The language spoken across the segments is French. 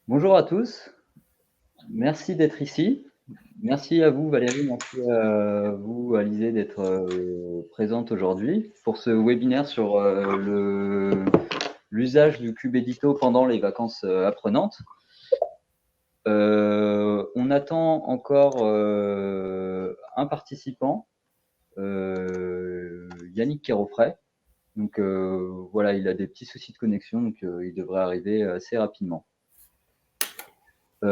Bonjour à tous, merci d'être ici. Merci à vous Valérie, merci à vous Alizé d'être présente aujourd'hui pour ce webinaire sur l'usage du cube édito pendant les vacances apprenantes. On attend encore un participant, Yannick Quérofray. Donc voilà, il a des petits soucis de connexion, donc il devrait arriver assez rapidement. Je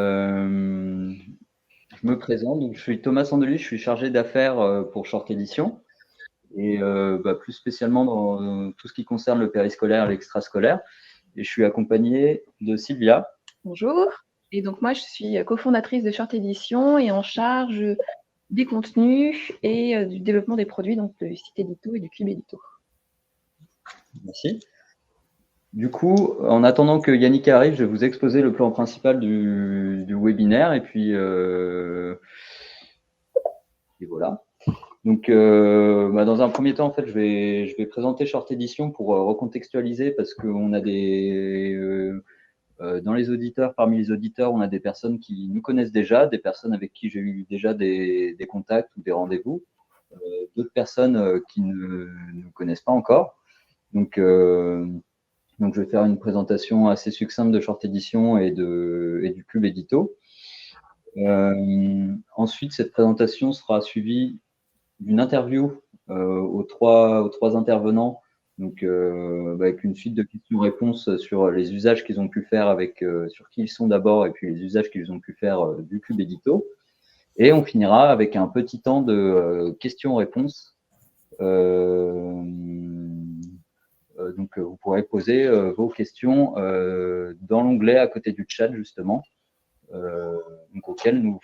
me présente, donc je suis Thomas Sandelis, je suis chargé d'affaires pour Short Edition et plus spécialement dans tout ce qui concerne le périscolaire et l'extrascolaire. Et je suis accompagné de Sylvia. Bonjour, et donc moi je suis cofondatrice de Short Edition et en charge des contenus et du développement des produits, donc du site édito et du cube édito. Merci. Du coup, en attendant que Yannick arrive, je vais vous exposer le plan principal du webinaire et puis et voilà. Donc, dans un premier temps, en fait, je vais présenter Short Edition pour recontextualiser parce qu'on a dans les auditeurs, parmi les auditeurs, on a des personnes qui nous connaissent déjà, des personnes avec qui j'ai eu déjà des contacts ou des rendez-vous, d'autres personnes qui ne nous connaissent pas encore. Donc, je vais faire une présentation assez succincte de Short Edition et du Cube Édito. Ensuite, cette présentation sera suivie d'une interview aux trois intervenants, donc avec une suite de questions-réponses sur les usages qu'ils ont pu faire sur qui ils sont d'abord et puis les usages qu'ils ont pu faire du Cube Édito. Et on finira avec un petit temps de questions-réponses. Donc vous pourrez poser vos questions dans l'onglet à côté du chat justement, donc auquel nous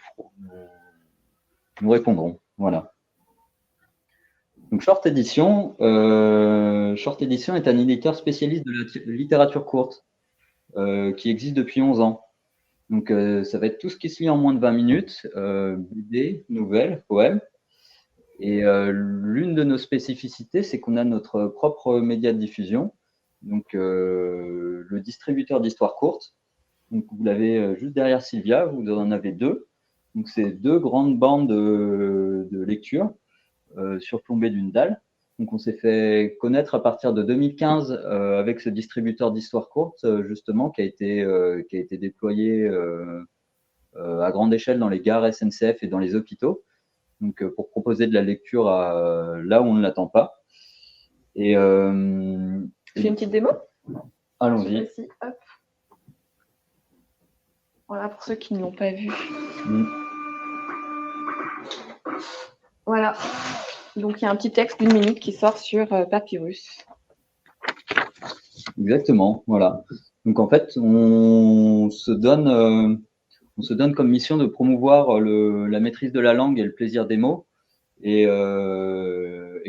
répondrons. Voilà. Donc Short Edition est un éditeur spécialiste de la littérature courte qui existe depuis 11 ans. Donc ça va être tout ce qui se lit en moins de 20 minutes, BD, nouvelles, poèmes. Et l'une de nos spécificités, c'est qu'on a notre propre média de diffusion, donc le distributeur d'histoires courtes. Donc vous l'avez juste derrière Sylvia, vous en avez deux. Donc c'est deux grandes bandes de lecture surplombées d'une dalle. Donc on s'est fait connaître à partir de 2015 avec ce distributeur d'histoires courtes justement qui a été déployé à grande échelle dans les gares SNCF et dans les hôpitaux. Donc pour proposer de la lecture là où on ne l'attend pas. Et je fais une petite démo. Allons-y. Hop. Voilà pour ceux qui ne l'ont pas vu. Voilà. Donc il y a un petit texte d'1 minute qui sort sur Papyrus. Exactement, voilà. Donc en fait, on se donne comme mission de promouvoir la maîtrise de la langue et le plaisir des mots. Et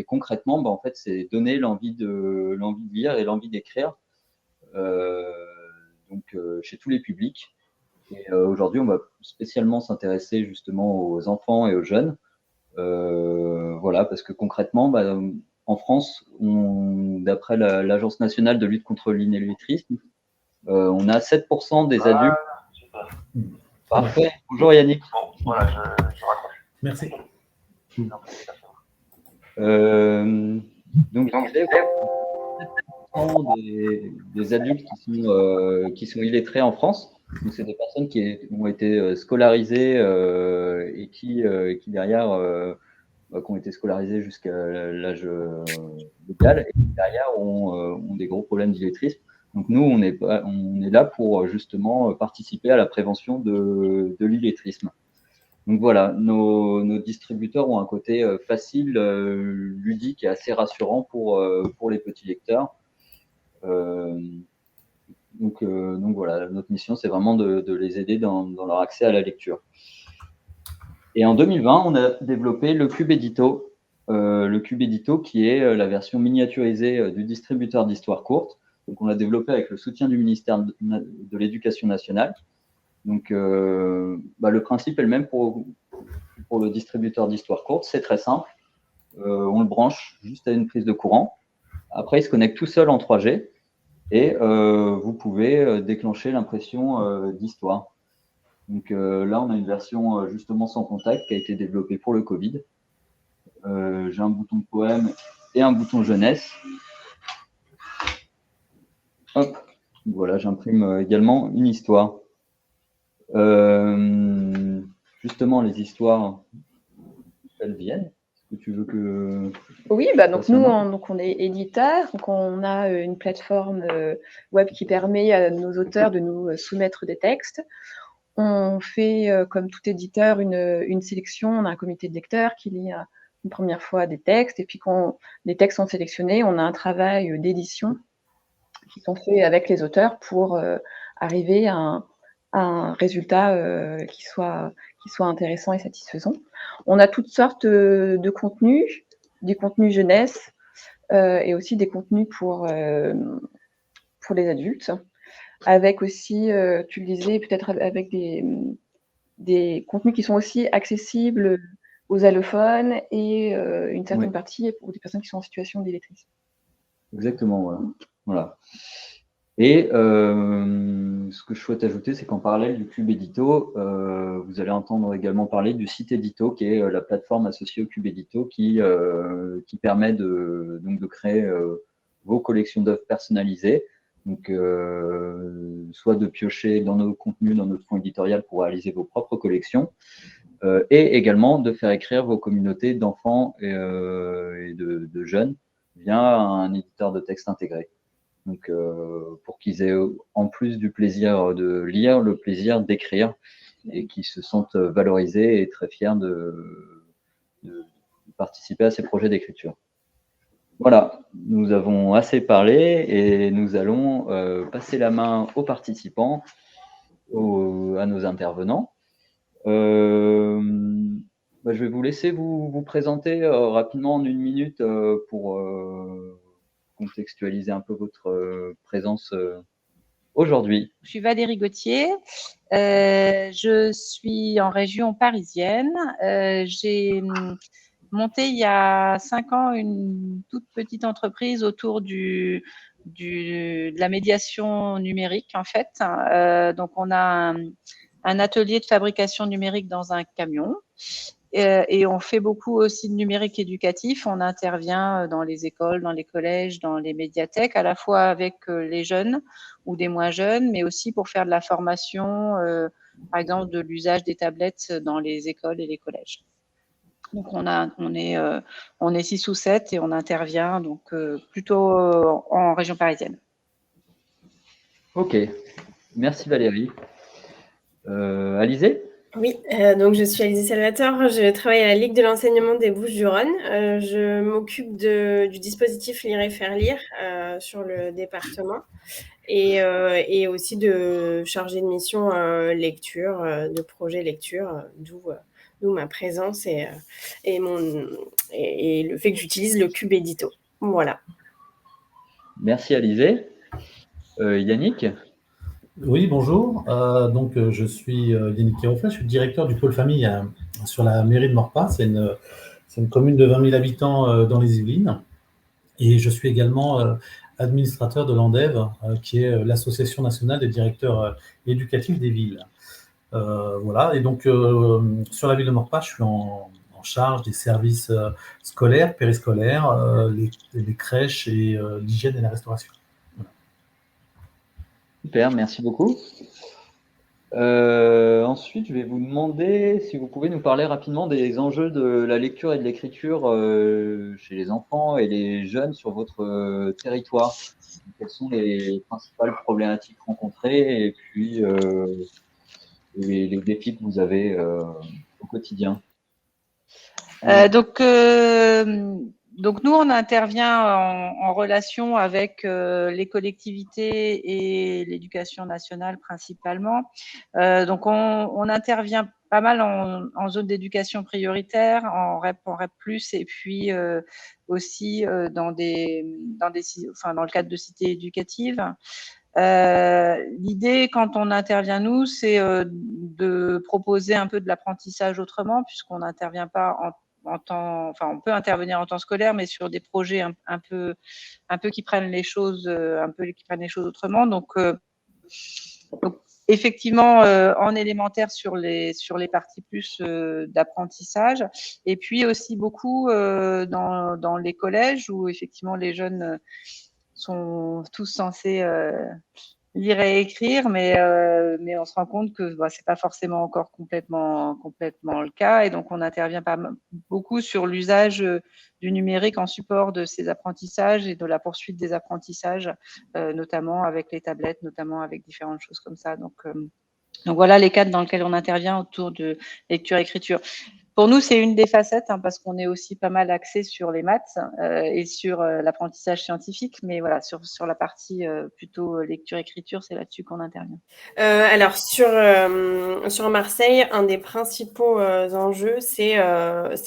concrètement, en fait, c'est donner l'envie de lire et l'envie d'écrire chez tous les publics. Et aujourd'hui, on va spécialement s'intéresser justement aux enfants et aux jeunes. Voilà, parce que concrètement, en France, d'après l'Agence nationale de lutte contre l'inillettrisme, on a 7% des adultes. Parfait. Bonjour Yannick. Bon, voilà, je raccroche. Merci. Donc, des adultes qui sont illettrés en France. Donc, c'est des personnes qui ont été scolarisées et qui derrière qui ont été scolarisées jusqu'à l'âge légal et qui derrière ont des gros problèmes d'illettrisme. Donc nous, on est là pour justement participer à la prévention de l'illettrisme. Donc voilà, nos distributeurs ont un côté facile, ludique et assez rassurant pour les petits lecteurs. Donc voilà, notre mission, c'est vraiment de les aider dans leur accès à la lecture. Et en 2020, on a développé le Cube Édito. Le Cube Édito qui est la version miniaturisée du distributeur d'histoires courtes. Donc on l'a développé avec le soutien du ministère de l'Éducation nationale. Donc le principe est le même pour le distributeur d'histoires courtes. C'est très simple. On le branche juste à une prise de courant. Après, il se connecte tout seul en 3G. et vous pouvez déclencher l'impression d'histoire. Donc là, on a une version justement sans contact qui a été développée pour le Covid. J'ai un bouton poème et un bouton jeunesse. Hop, voilà, j'imprime également une histoire. Justement, les histoires, elles viennent. Est-ce que tu veux que... Oui, donc nous, on est éditeur, donc on a une plateforme web qui permet à nos auteurs de nous soumettre des textes. On fait, comme tout éditeur, une sélection. On a un comité de lecteurs qui lit une première fois des textes, et puis quand les textes sont sélectionnés, on a un travail d'édition qui sont faits avec les auteurs pour arriver à un résultat qui soit intéressant et satisfaisant. On a toutes sortes de contenus, des contenus jeunesse et aussi des contenus pour les adultes, avec aussi, tu le disais, peut-être avec des contenus qui sont aussi accessibles aux allophones et une certaine partie pour des personnes qui sont en situation d'illettrisme. Exactement, voilà. Et ce que je souhaite ajouter, c'est qu'en parallèle du Cube Édito, vous allez entendre également parler du site Édito, qui est la plateforme associée au Cube Édito qui permet donc de créer vos collections d'œuvres personnalisées. Donc, soit de piocher dans nos contenus, dans notre fonds éditorial pour réaliser vos propres collections, et également de faire écrire vos communautés d'enfants et de jeunes via un éditeur de texte intégré. Donc, pour qu'ils aient, en plus du plaisir de lire, le plaisir d'écrire et qu'ils se sentent valorisés et très fiers de participer à ces projets d'écriture. Voilà, nous avons assez parlé et nous allons passer la main aux participants, à nos intervenants. Je vais vous laisser vous présenter rapidement en 1 minute pour contextualiser un peu votre présence aujourd'hui. Je suis Valérie Gauthier, je suis en région parisienne. J'ai monté il y a 5 ans une toute petite entreprise autour de la médiation numérique en fait. Donc on a un atelier de fabrication numérique dans un camion. Et on fait beaucoup aussi de numérique éducatif. On intervient dans les écoles, dans les collèges, dans les médiathèques, à la fois avec les jeunes ou des moins jeunes, mais aussi pour faire de la formation, par exemple de l'usage des tablettes dans les écoles et les collèges. Donc on est 6 ou 7 et on intervient donc plutôt en région parisienne. Ok, merci Valérie. Alizée ? Oui, donc je suis Alizée Salvatore, je travaille à la Ligue de l'enseignement des Bouches-du-Rhône. Je m'occupe du dispositif Lire et faire lire sur le département et aussi de chargée de mission lecture, de projet lecture, d'où ma présence et le fait que j'utilise le Cube Édito. Voilà. Merci Alizée. Yannick ? Oui, bonjour. Donc, je suis Yannick Kéroffet, je suis directeur du pôle famille sur la mairie de Maurepas. C'est une commune de 20 000 habitants dans les Yvelines. Et je suis également administrateur de l'ANDEV, qui est l'Association nationale des directeurs éducatifs des villes. Voilà. Et donc, sur la ville de Maurepas, je suis en charge des services scolaires, périscolaires, les crèches et l'hygiène et la restauration. Super, merci beaucoup. Ensuite, je vais vous demander si vous pouvez nous parler rapidement des enjeux de la lecture et de l'écriture chez les enfants et les jeunes sur votre territoire. Quelles sont les principales problématiques rencontrées et puis les défis que vous avez au quotidien? Donc nous, on intervient en relation avec les collectivités et l'éducation nationale principalement. Donc on intervient pas mal en zone d'éducation prioritaire, en REP, et puis aussi dans le cadre de cités éducatives. L'idée, quand on intervient nous, c'est de proposer un peu de l'apprentissage autrement, puisqu'on n'intervient pas on peut intervenir en temps scolaire, mais sur des projets un peu qui prennent les choses, autrement. Donc effectivement, en élémentaire sur les parties plus d'apprentissage, et puis aussi beaucoup dans les collèges où effectivement les jeunes sont tous censés lire et écrire, mais on se rend compte que c'est pas forcément encore complètement le cas, et donc on intervient beaucoup sur l'usage du numérique en support de ces apprentissages et de la poursuite des apprentissages, notamment avec les tablettes, notamment avec différentes choses comme ça. Donc voilà les cadres dans lesquels on intervient autour de lecture-écriture. Pour nous, c'est une des facettes, parce qu'on est aussi pas mal axé sur les maths et sur l'apprentissage scientifique. Mais voilà, sur la partie plutôt lecture-écriture, c'est là-dessus qu'on intervient. Alors, sur Marseille, un des principaux enjeux, c'est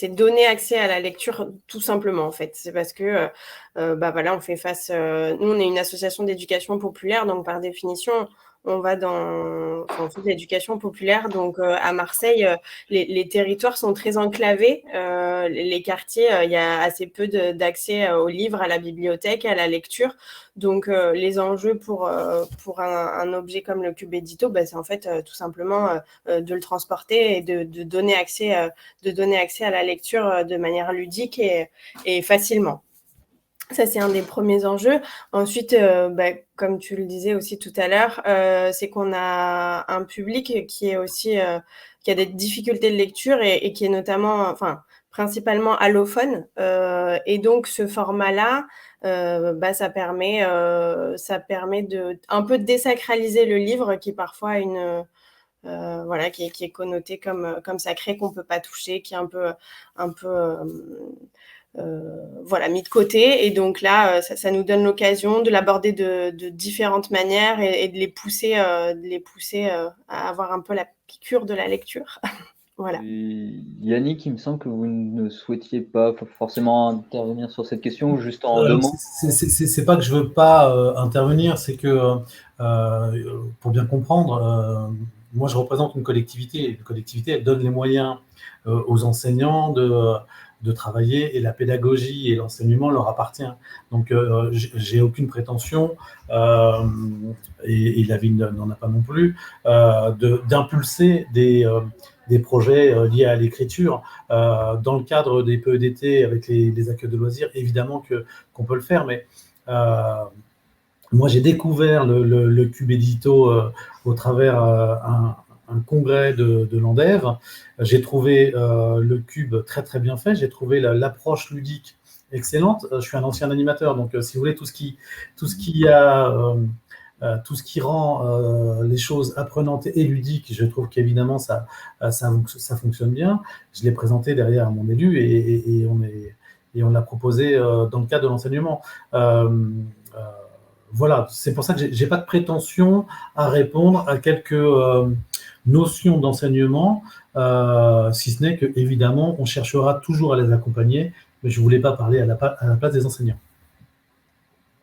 donner accès à la lecture, tout simplement, en fait. C'est parce que, on fait face... nous, on est une association d'éducation populaire, donc par définition... on va on fait de l'éducation populaire. Donc, à Marseille, les territoires sont très enclavés. Les quartiers, il y a assez peu d'accès aux livres, à la bibliothèque, à la lecture. Donc, les enjeux pour un objet comme le cube édito, c'est en fait tout simplement de le transporter et de donner accès à la lecture de manière ludique et facilement. Ça, c'est un des premiers enjeux. Ensuite, comme tu le disais aussi tout à l'heure, c'est qu'on a un public qui est aussi qui a des difficultés de lecture et qui est notamment, principalement allophone. Et donc, ce format-là, ça permet de un peu désacraliser le livre, qui est parfois qui est connoté comme sacré, qu'on peut pas toucher, qui est un peu mis de côté. Et donc là, ça nous donne l'occasion de l'aborder de différentes manières et de les pousser à avoir un peu la piqûre de la lecture. Voilà. Yannick, il me semble que vous ne souhaitiez pas forcément intervenir sur cette question, juste en deux mots. C'est pas que je veux pas intervenir, c'est que pour bien comprendre, moi je représente une collectivité, et une collectivité, elle donne les moyens aux enseignants de travailler, et la pédagogie et l'enseignement leur appartient. Donc, j'ai aucune prétention, et la ville n'en a pas non plus, d'impulser des projets liés à l'écriture. Dans le cadre des PEDT avec les accueils de loisirs, évidemment qu'on peut le faire, mais moi, j'ai découvert le cube édito au travers un congrès de l'Andève. J'ai trouvé le cube très très bien fait, j'ai trouvé l'approche ludique excellente. Je suis un ancien animateur, donc si vous voulez, tout ce qui rend les choses apprenantes et ludiques, je trouve qu'évidemment ça fonctionne bien. Je l'ai présenté derrière mon élu et on l'a proposé dans le cadre de l'enseignement. Voilà, c'est pour ça que j'ai pas de prétention à répondre à quelques notions d'enseignement, si ce n'est que, évidemment, on cherchera toujours à les accompagner, mais je ne voulais pas parler à la place des enseignants.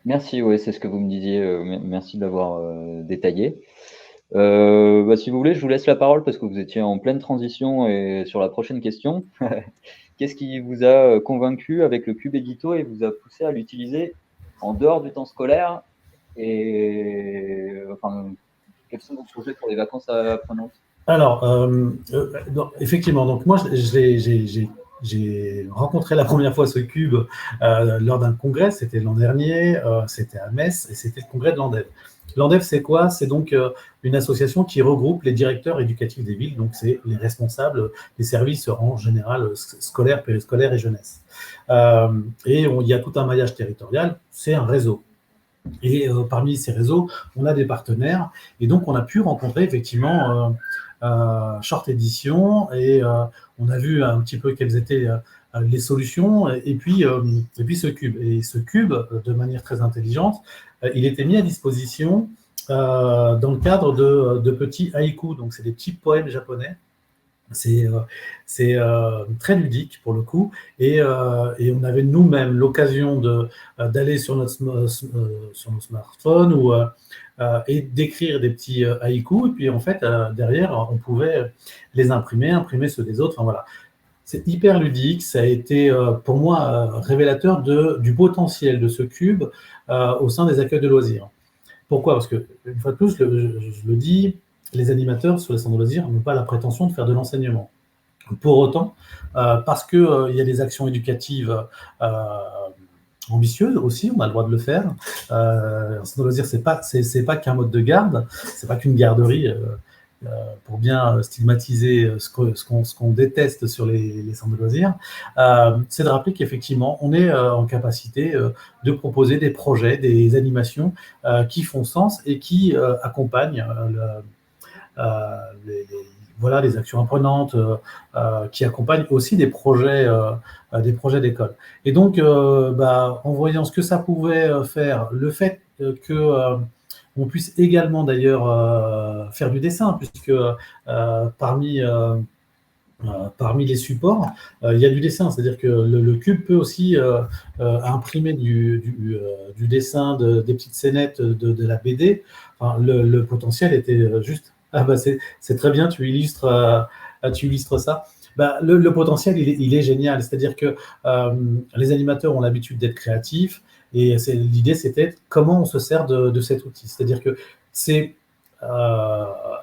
Merci, oui, c'est ce que vous me disiez. Merci de l'avoir détaillé. Si vous voulez, je vous laisse la parole parce que vous étiez en pleine transition et sur la prochaine question. Qu'est-ce qui vous a convaincu avec le cube édito et vous a poussé à l'utiliser en dehors du temps scolaire? Et quels sont vos projets pour les vacances apprenantes? Alors, effectivement, donc moi, j'ai rencontré la première fois ce cube lors d'un congrès, c'était l'an dernier, c'était à Metz, et c'était le congrès de l'Andève. L'Andève, c'est quoi? C'est donc une association qui regroupe les directeurs éducatifs des villes, donc c'est les responsables des services en général scolaires, périscolaires et jeunesse. Et il y a tout un maillage territorial, c'est un réseau. Et parmi ces réseaux, on a des partenaires, et donc on a pu rencontrer effectivement Short Edition, et on a vu un petit peu quelles étaient les solutions, et puis ce cube. Et ce cube, de manière très intelligente, il était mis à disposition dans le cadre de petits haïkus, donc c'est des petits poèmes japonais. C'est très ludique pour le coup, et on avait nous-mêmes l'occasion d'aller sur notre smartphone et d'écrire des petits haïkus, et puis en fait derrière on pouvait les imprimer ceux des autres. Enfin, voilà. C'est hyper ludique, ça a été pour moi révélateur du potentiel de ce cube au sein des accueils de loisirs. Pourquoi? Parce que, une fois de plus, je le dis, les animateurs sur les centres de loisirs n'ont pas la prétention de faire de l'enseignement. Pour autant, parce qu'il y a des actions éducatives ambitieuses aussi, on a le droit de le faire. Un centre de loisirs, c'est pas qu'un mode de garde, c'est pas qu'une garderie. Pour bien stigmatiser ce qu'on déteste sur les centres de loisirs, c'est de rappeler qu'effectivement, on est en capacité de proposer des projets, des animations qui font sens et qui accompagnent les actions apprenantes, qui accompagnent aussi des projets d'école. Et donc, en voyant ce que ça pouvait faire, le fait que on puisse également d'ailleurs faire du dessin, puisque parmi les supports, il y a du dessin, c'est-à-dire que le cube peut aussi imprimer du dessin, des petites scénettes de la BD. Enfin, le potentiel était juste... c'est très bien, tu illustres ça. Le potentiel, il est génial, c'est-à-dire que les animateurs ont l'habitude d'être créatifs, et l'idée, c'était comment on se sert de cet outil. C'est-à-dire que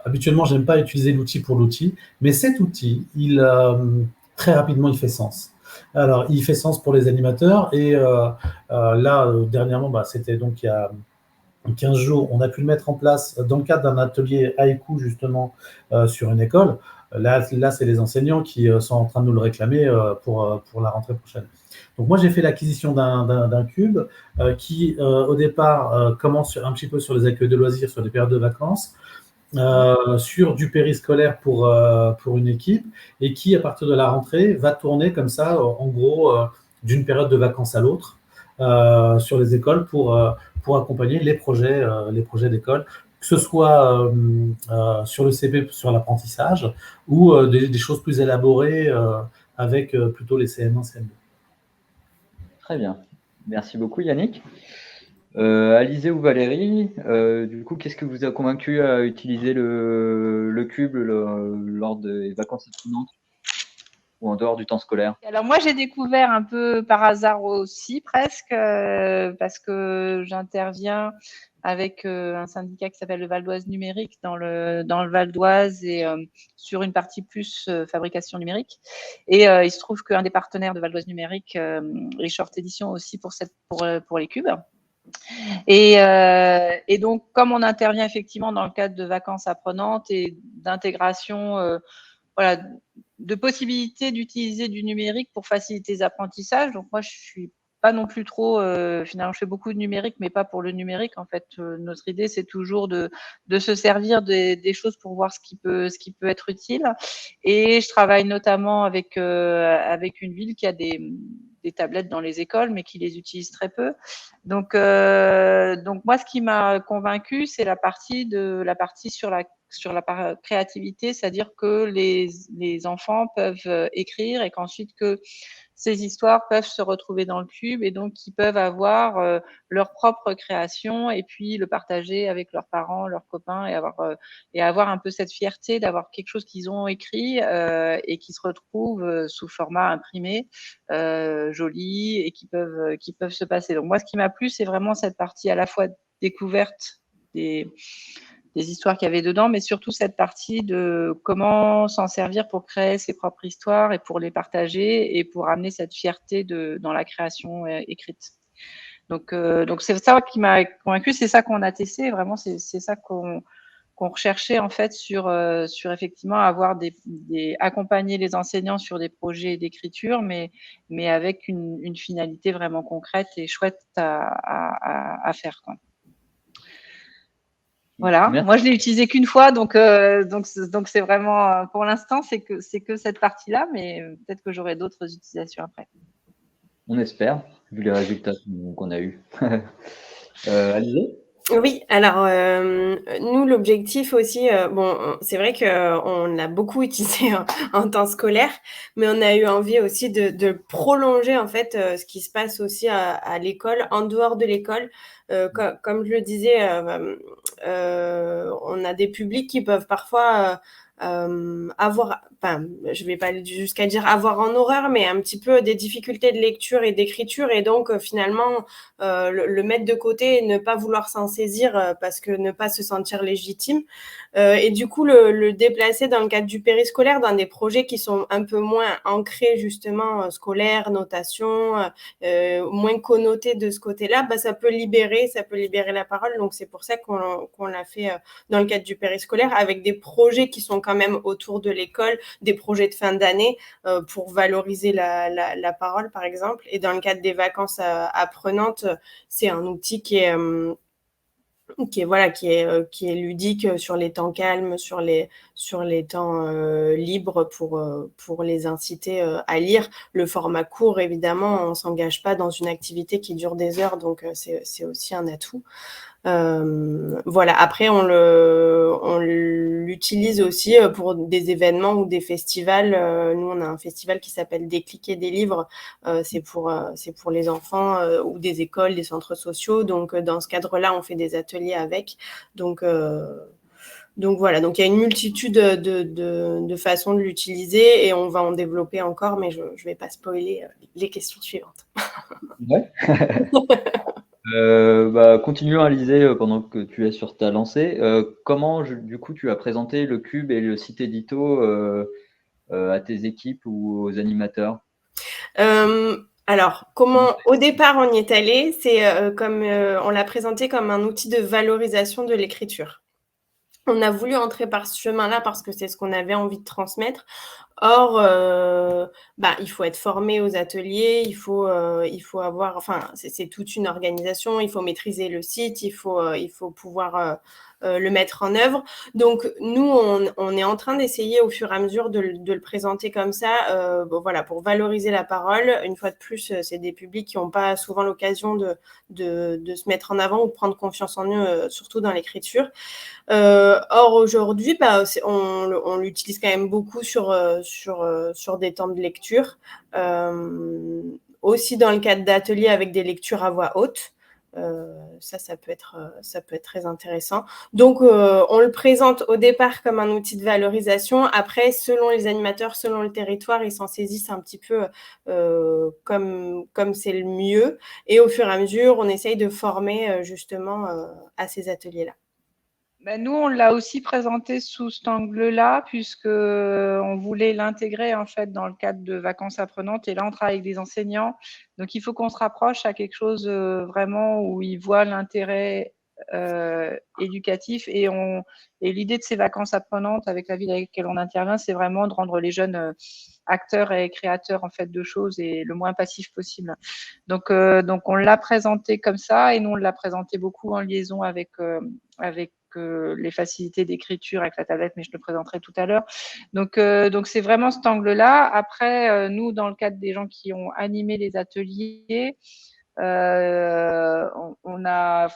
habituellement, j'aime pas utiliser l'outil pour l'outil, mais cet outil, très rapidement, il fait sens. Alors, il fait sens pour les animateurs, et là, dernièrement, c'était donc il y a 15 jours, on a pu le mettre en place dans le cadre d'un atelier haïku, justement, sur une école. Là, c'est les enseignants qui sont en train de nous le réclamer pour la rentrée prochaine. Donc moi, j'ai fait l'acquisition d'un cube qui, au départ, commence un petit peu sur les accueils de loisirs, sur des périodes de vacances, sur du périscolaire pour une équipe, et qui, à partir de la rentrée, va tourner comme ça, en gros, d'une période de vacances à l'autre, sur les écoles pour accompagner les projets d'école, que ce soit sur le CP, sur l'apprentissage, ou des choses plus élaborées avec plutôt les CM1, CM2. Très bien. Merci beaucoup, Yannick. Alizé ou Valérie, du coup, qu'est-ce que vous a convaincu à utiliser le cube lors des vacances apprenantes ou en dehors du temps scolaire? Alors moi, j'ai découvert un peu par hasard aussi, presque, parce que j'interviens avec un syndicat qui s'appelle le Val d'Oise Numérique dans le Val d'Oise, et sur une partie plus fabrication numérique. Et il se trouve qu'un des partenaires de Val d'Oise Numérique est Short Edition aussi pour les cubes. Et donc, comme on intervient effectivement dans le cadre de vacances apprenantes et d'intégration, de possibilités d'utiliser du numérique pour faciliter les apprentissages. Donc moi, je suis pas non plus trop, finalement, je fais beaucoup de numérique, mais pas pour le numérique. En fait, notre idée, c'est toujours de se servir des choses pour voir ce qui peut être utile. Et je travaille notamment avec une ville qui a des tablettes dans les écoles, mais qui les utilise très peu. Donc moi, ce qui m'a convaincue, c'est la partie sur la créativité, c'est-à-dire que les enfants peuvent écrire, et qu'ensuite que ces histoires peuvent se retrouver dans le cube, et donc qu'ils peuvent avoir leur propre création, et puis le partager avec leurs parents, leurs copains, et avoir un peu cette fierté d'avoir quelque chose qu'ils ont écrit et qui se retrouve sous format imprimé, joli, et qui peuvent se passer. Donc moi, ce qui m'a plu, c'est vraiment cette partie à la fois découverte des histoires qu'il y avait dedans, mais surtout cette partie de comment s'en servir pour créer ses propres histoires et pour les partager, et pour amener cette fierté dans la création écrite. Donc c'est ça qui m'a convaincue, c'est ça qu'on a testé, vraiment c'est ça qu'on recherchait en fait sur effectivement avoir accompagner les enseignants sur des projets d'écriture, mais avec une finalité vraiment concrète et chouette à faire, quoi. Voilà. Merci. Moi, je l'ai utilisé qu'une fois, donc c'est vraiment, pour l'instant, c'est que cette partie-là, mais peut-être que j'aurai d'autres utilisations après. On espère, vu les résultats qu'on a eus. Alizé ? Oui, alors nous, l'objectif aussi, c'est vrai qu'on l'a beaucoup utilisé en temps scolaire, mais on a eu envie aussi de prolonger en fait ce qui se passe aussi à l'école, en dehors de l'école. Comme je le disais, on a des publics qui peuvent parfois je vais pas aller jusqu'à dire avoir en horreur, mais un petit peu des difficultés de lecture et d'écriture, et donc finalement le mettre de côté et ne pas vouloir s'en saisir parce que ne pas se sentir légitime, et du coup le déplacer dans le cadre du périscolaire dans des projets qui sont un peu moins ancrés justement scolaire, notation, moins connotés de ce côté-là, ça peut libérer la parole. Donc c'est pour ça qu'on l'a fait dans le cadre du périscolaire, avec des projets qui sont quand même autour de l'école, des projets de fin d'année pour valoriser la parole, par exemple. Et dans le cadre des vacances apprenantes, c'est un outil qui est ludique sur les temps calmes, sur les temps libres pour les inciter à lire. Le format court, évidemment, on s'engage pas dans une activité qui dure des heures, donc c'est aussi un atout. Voilà. Après, on l'utilise aussi pour des événements ou des festivals. Nous, on a un festival qui s'appelle Décliquer des livres. C'est pour les enfants ou des écoles, des centres sociaux. Donc, dans ce cadre-là, on fait des ateliers avec. Donc voilà. Donc, il y a une multitude de façons de l'utiliser et on va en développer encore, mais je vais pas spoiler les questions suivantes. Ouais. Continuons à liser pendant que tu es sur ta lancée. Comment, du coup, tu as présenté le Cube et le site édito à tes équipes ou aux animateurs? Alors, au départ, on y est allé, c'est on l'a présenté comme un outil de valorisation de l'écriture. On a voulu entrer par ce chemin-là parce que c'est ce qu'on avait envie de transmettre. Or, il faut être formé aux ateliers, il faut avoir, c'est toute une organisation, il faut maîtriser le site, il faut pouvoir le mettre en œuvre. Donc, nous, on est en train d'essayer au fur et à mesure de le présenter comme ça, pour valoriser la parole. Une fois de plus, c'est des publics qui n'ont pas souvent l'occasion de se mettre en avant ou de prendre confiance en eux, surtout dans l'écriture. Or, aujourd'hui, on l'utilise quand même beaucoup sur des temps de lecture, aussi dans le cadre d'ateliers avec des lectures à voix haute. Ça peut être très intéressant. Donc, on le présente au départ comme un outil de valorisation. Après, selon les animateurs, selon le territoire, ils s'en saisissent un petit peu comme c'est le mieux. Et au fur et à mesure, on essaye de former justement à ces ateliers-là. Nous, on l'a aussi présenté sous cet angle-là, puisqu'on voulait l'intégrer en fait dans le cadre de vacances apprenantes. Et là, on travaille avec des enseignants. Donc, il faut qu'on se rapproche à quelque chose vraiment où ils voient l'intérêt éducatif. Et l'idée de ces vacances apprenantes, avec la ville avec laquelle on intervient, c'est vraiment de rendre les jeunes acteurs et créateurs en fait de choses et le moins passif possible. Donc on l'a présenté comme ça, et nous on l'a présenté beaucoup en liaison avec les facilités d'écriture avec la tablette, mais je le présenterai tout à l'heure. Donc c'est vraiment cet angle-là. Après, nous, dans le cadre des gens qui ont animé les ateliers, on a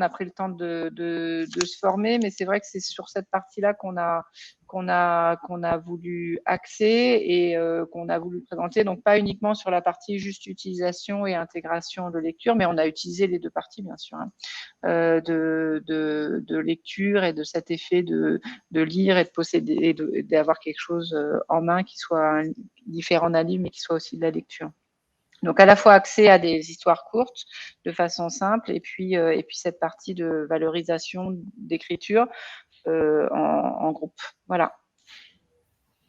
pris le temps de se former, mais c'est vrai que c'est sur cette partie-là qu'on a voulu axer et qu'on a voulu présenter. Donc pas uniquement sur la partie juste utilisation et intégration de lecture, mais on a utilisé les deux parties bien sûr, de lecture et de cet effet de lire et de posséder et d'avoir quelque chose en main qui soit différent d'un livre, mais qui soit aussi de la lecture. Donc, à la fois accès à des histoires courtes de façon simple et puis cette partie de valorisation d'écriture en groupe. Voilà.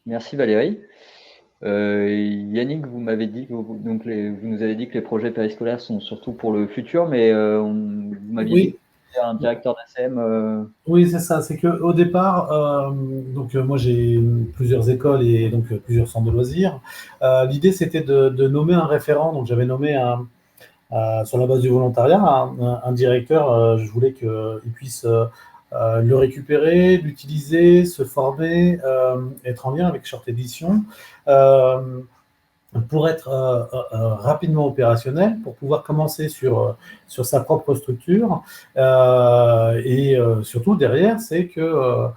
Merci Valérie. Yannick, vous m'avez dit que vous nous avez dit que les projets périscolaires sont surtout pour le futur, mais vous m'aviez dit que vous étiez un directeur d'ACM. Oui, c'est ça. C'est qu'au départ, moi j'ai plusieurs écoles et donc plusieurs centres de loisirs. L'idée c'était de nommer un référent. Donc j'avais nommé sur la base du volontariat un directeur. Je voulais qu'il puisse le récupérer, l'utiliser, se former, être en lien avec Short Edition pour être rapidement opérationnel, pour pouvoir commencer sur sa propre structure. Et surtout, derrière, c'est que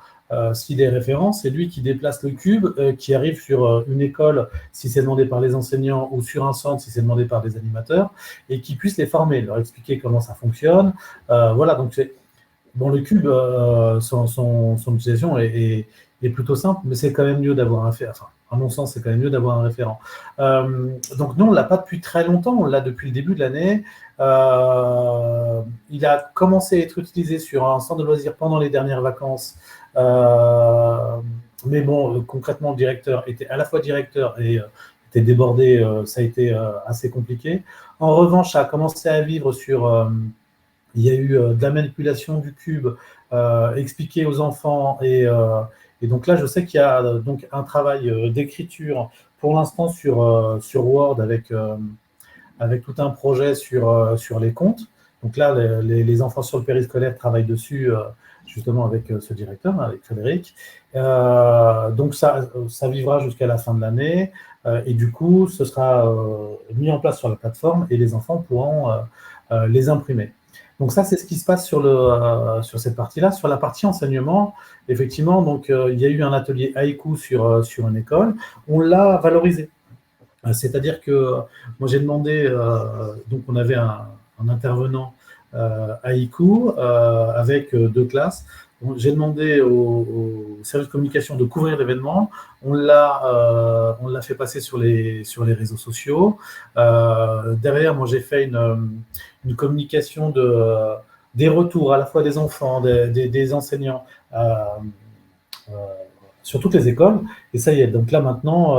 s'il est référent, c'est lui qui déplace le cube, qui arrive sur une école si c'est demandé par les enseignants ou sur un centre si c'est demandé par des animateurs, et qui puisse les former, leur expliquer comment ça fonctionne. Voilà, donc c'est... Bon, le cube, son utilisation est est plutôt simple, mais c'est quand même mieux d'avoir un référent. Enfin, à mon sens, c'est quand même mieux d'avoir un référent. Donc nous, on ne l'a pas depuis très longtemps, on l'a depuis le début de l'année. Il a commencé à être utilisé sur un centre de loisirs pendant les dernières vacances. Mais bon, concrètement, le directeur était à la fois directeur et était débordé, ça a été assez compliqué. En revanche, ça a commencé à vivre sur... il y a eu de la manipulation du cube expliqué aux enfants et donc là, je sais qu'il y a donc un travail d'écriture pour l'instant sur Word avec tout un projet sur les comptes. Donc là, les enfants sur le périscolaire travaillent dessus justement avec ce directeur, avec Frédéric. Donc ça vivra jusqu'à la fin de l'année et du coup, ce sera mis en place sur la plateforme et les enfants pourront les imprimer. Donc ça, c'est ce qui se passe sur cette partie-là. Sur la partie enseignement, effectivement, donc, il y a eu un atelier haïku sur une école. On l'a valorisé. C'est-à-dire que moi, j'ai demandé, donc on avait un intervenant haïku avec 2 classes. J'ai demandé au service de communication de couvrir l'événement. On l'a fait passer sur les réseaux sociaux. Derrière, moi, j'ai fait une communication des retours à la fois des enfants, des enseignants sur toutes les écoles. Et ça y est, donc là maintenant,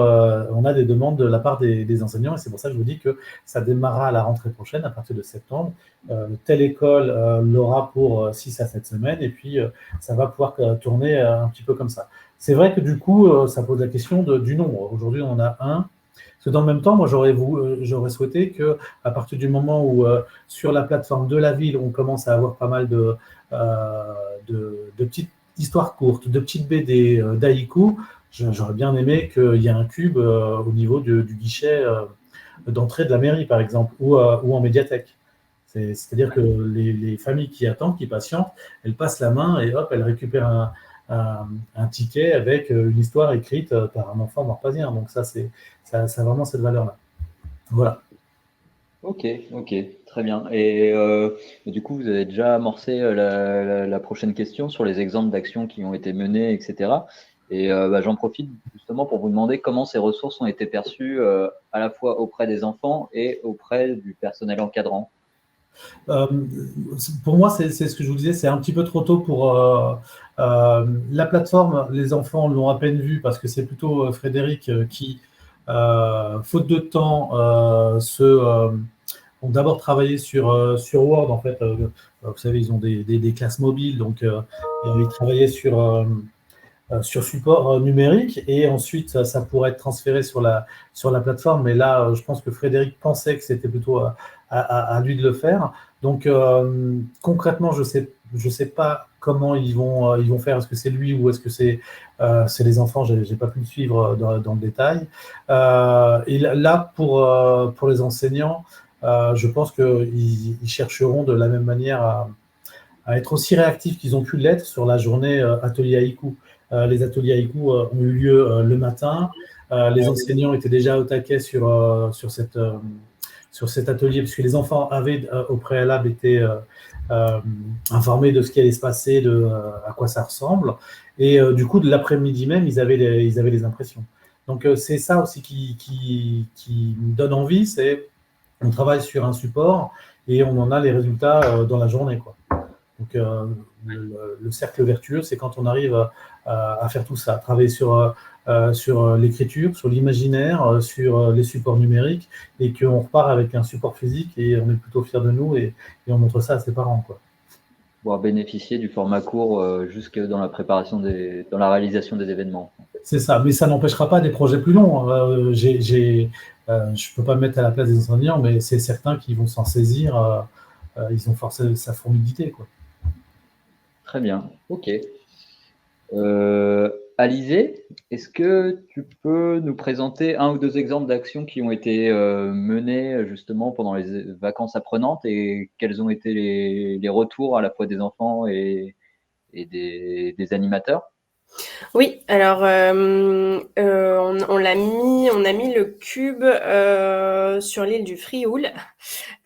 on a des demandes de la part des enseignants et c'est pour ça que je vous dis que ça démarrera à la rentrée prochaine, à partir de septembre. Telle école l'aura pour 6 à 7 semaines et puis ça va pouvoir tourner un petit peu comme ça. C'est vrai que du coup, ça pose la question du nombre. Aujourd'hui, on en a un. Parce que dans le même temps, moi, j'aurais souhaité qu'à partir du moment où sur la plateforme de la ville, on commence à avoir pas mal de petites histoires courtes, de petites BD, d'haïku, j'aurais bien aimé qu'il y ait un cube au niveau du guichet d'entrée de la mairie, par exemple, ou en médiathèque. C'est-à-dire que les familles qui attendent, qui patientent, elles passent la main et hop, elles récupèrent un ticket avec une histoire écrite par un enfant morpasien. Donc ça a vraiment cette valeur-là. Voilà. Ok, très bien. Et du coup, vous avez déjà amorcé la prochaine question sur les exemples d'actions qui ont été menées, etc. Et j'en profite justement pour vous demander comment ces ressources ont été perçues à la fois auprès des enfants et auprès du personnel encadrant. Pour moi, c'est ce que je vous disais, c'est un petit peu trop tôt pour la plateforme. Les enfants l'ont à peine vue parce que c'est plutôt Frédéric qui, faute de temps, ont d'abord travaillé sur Word. En fait, vous savez, ils ont des classes mobiles, donc ils travaillaient sur support numérique et ensuite ça pourrait être transféré sur la plateforme. Mais là, je pense que Frédéric pensait que c'était plutôt à lui de le faire. Donc concrètement, je sais pas comment ils vont faire. Est-ce que c'est lui ou est-ce que c'est les enfants? J'ai pas pu le suivre dans le détail. Et là, pour les enseignants, je pense qu'ils chercheront de la même manière à être aussi réactifs qu'ils ont pu l'être sur la journée atelier haïku. Les ateliers haïku ont eu lieu le matin. Les enseignants étaient déjà au taquet sur cet atelier, puisque les enfants avaient au préalable été informés de ce qui allait se passer, à quoi ça ressemble. Et du coup, de l'après-midi même, ils avaient les impressions. Donc, c'est ça aussi qui me donne envie, c'est on travaille sur un support et on en a les résultats dans la journée, quoi. Donc, le cercle vertueux, c'est quand on arrive à faire tout ça, travailler sur l'écriture, sur l'imaginaire, sur les supports numériques, et qu'on repart avec un support physique et on est plutôt fiers de nous et on montre ça à ses parents, quoi. Pouvoir bénéficier du format court jusque dans la préparation dans la réalisation des événements. C'est ça, mais ça n'empêchera pas des projets plus longs. Je ne peux pas me mettre à la place des enseignants, mais c'est certains qui vont s'en saisir. Ils ont forcé sa formidité, quoi. Très bien, ok. Alizé, est-ce que tu peux nous présenter 1 ou 2 exemples d'actions qui ont été menées justement pendant les vacances apprenantes et quels ont été les retours à la fois des enfants et des animateurs? Oui, alors on a mis le cube sur l'île du Frioul